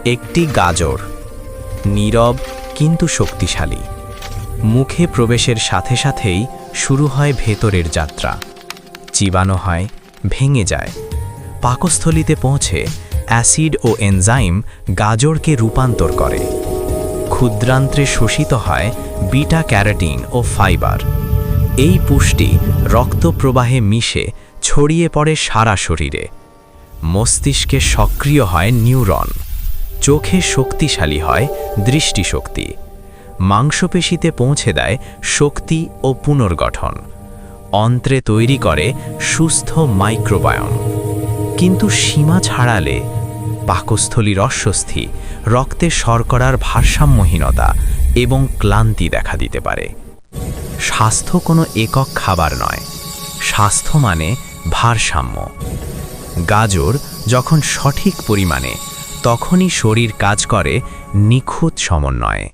একটি গাজর, নীরব কিন্তু শক্তিশালী। মুখে প্রবেশের সাথে সাথেই শুরু হয় ভেতরের যাত্রা। চিবানো হয়, ভেঙে যায়। পাকস্থলিতে পৌঁছে অ্যাসিড ও এনজাইম গাজরকে রূপান্তর করে। ক্ষুদ্রান্ত্রে শোষিত হয় বিটা ক্যারোটিন ও ফাইবার। এই পুষ্টি রক্তপ্রবাহে মিশে ছড়িয়ে পড়ে সারা শরীরে। মস্তিষ্কে সক্রিয় হয় নিউরন, চোখে শক্তিশালী হয় দৃষ্টিশক্তি, মাংসপেশিতে পৌঁছে দেয় শক্তি ও পুনর্গঠন, অন্ত্রে তৈরি করে সুস্থ মাইক্রোবায়োম। কিন্তু সীমা ছাড়ালে পাকস্থলীর অস্বস্তি, রক্তে শর্করার ভারসাম্যহীনতা এবং ক্লান্তি দেখা দিতে পারে। স্বাস্থ্য কোনো একক খাবার নয়, স্বাস্থ্য মানে ভারসাম্য। গাজর যখন সঠিক পরিমাণে, তখনই শরীর কাজ করে নিখুঁত সমন্বয়ে।